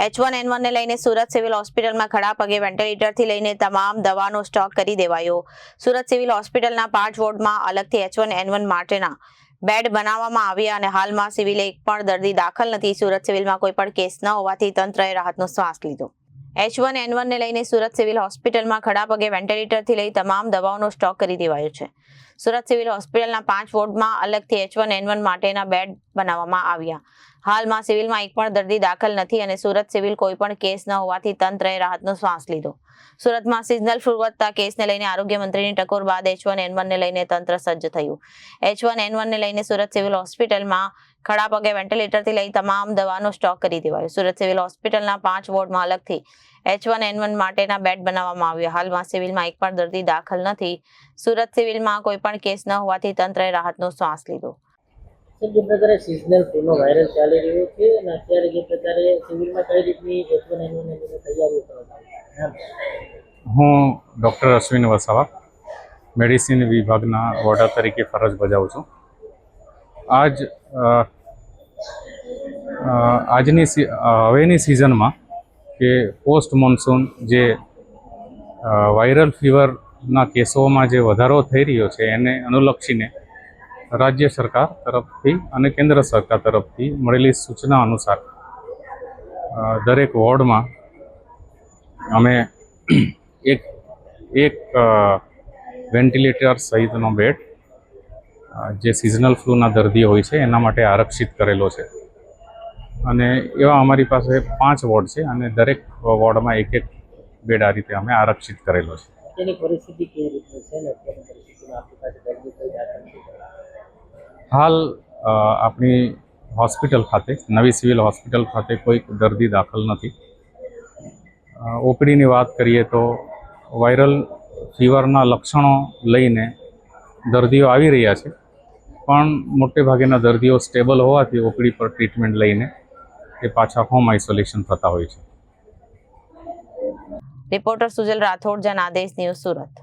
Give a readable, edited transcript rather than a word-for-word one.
H1N1 ને લઈને Surat civil હોસ્પિટલમાં ખડા પગે વેન્ટિલેટરથી લઈને તમામ દવાનો સ્ટોક કરી દેવાયો. સુરત સિવિલ હોસ્પિટલના 5 વોર્ડમાં અલગથી H1N1 માટેના બેડ બનાવવામાં આવ્યા અને હાલમાં સિવિલે એક પણ દર્દી દાખલ નથી. સુરત સિવિલમાં કોઈ પણ કેસ ન હોવાથી તંત્રએ રાહતનો શ્વાસ લીધો. H1N1 ને લઈને સુરત સિવિલ હોસ્પિટલમાં ખડા પગે વેન્ટિલેટરથી લઈ તમામ દવાઓનો સ્ટોક કરી દેવાયો છે. સુરત સિવિલ હોસ્પિટલના 5 વોર્ડમાં અલગથી H1N1 માટેના બેડ બનાવવામાં આવ્યા. હાલમાં સિવિલમાં એક પણ દર્દી દાખલ નથી અને સુરત સિવિલ કોઈ પણ કેસ ન હોવાથી તંત્રએ રાહતનો શ્વાસ લીધો. સુરતમાં સિઝનલ ફ્લૂ વધતા કેસને લઈને આરોગ્ય મંત્રીની ટકોર બાદ H1N1 ને લઈને તંત્ર સજ્જ થયું. H1N1 ને લઈને સુરત સિવિલ હોસ્પિટલમાં ખડા પગે વેન્ટિલેટરથી લઈ તમામ દવાનો સ્ટોક કરી દેવાયો. સુરત સિવિલ હોસ્પિટલના 5 વોર્ડમાં અલગથી H1N1 માટેના બેડ બનાવવામાં આવ્યા. હાલમાં સિવિલમાં એક પણ દર્દી દાખલ નથી. સુરત સિવિલમાં કોઈ પણ કેસ ન હોવાથી તંત્રએ રાહતનો શ્વાસ લીધો. જે પ્રકારે સિઝનલ ફ્લૂનો વાયરસ ચાલી રહ્યો છે અને અત્યારે જે પ્રકારે સિવિલમાં કઈ રીતની H1N1 તૈયારીઓ કરવામાં આવી છે? હું ડૉક્ટર અશ્વિન વસાવા મેડિસિન વિભાગના વડા તરીકે ફરજ બજાવું છું. હવેની સિઝનમાં કે પોસ્ટ મોન્સૂન જે વાયરલ ફીવરના કેસોમાં જે વધારો થઈ રહ્યો છે એને અનુલક્ષીને રાજ્ય સરકાર તરફથી અને કેન્દ્ર સરકાર તરફથી મળેલી સૂચના અનુસાર દરેક વોર્ડમાં અમે એક વેન્ટિલેટર સહિતનો બેડ જે સિઝનલ ફ્લૂના દર્દીઓ હોય છે એના માટે આરક્ષિત કરેલો છે. અને એવા અમારી પાસે 5 વોર્ડ છે અને દરેક વોર્ડમાં એક બેડ આ રીતે અમે આરક્ષિત કરેલો છે. તેની પરિસ્થિતિ કેવી રીતની છે ને અત્યારની પરિસ્થિતિમાં આપણી પાસે દર્દી કઈ દાખલ નથી? હાલ આપણી હોસ્પિટલ ખાતે નવી સિવિલ હોસ્પિટલ ખાતે કોઈ દર્દી દાખલ નથી. ઓપીડીની વાત કરીએ તો વાયરલ ફીવરના લક્ષણો લઈને દર્દીઓ આવી રહ્યા છે, પણ મોટે ભાગેના દર્દીઓ સ્ટેબલ હોવાથી ઓપીડી પર ટ્રીટમેન્ટ લઈને એ પાછા હોમ આઇસોલેશન થતા હોય છે. Reporter Sujal Rathod, Janadesh news, Surat.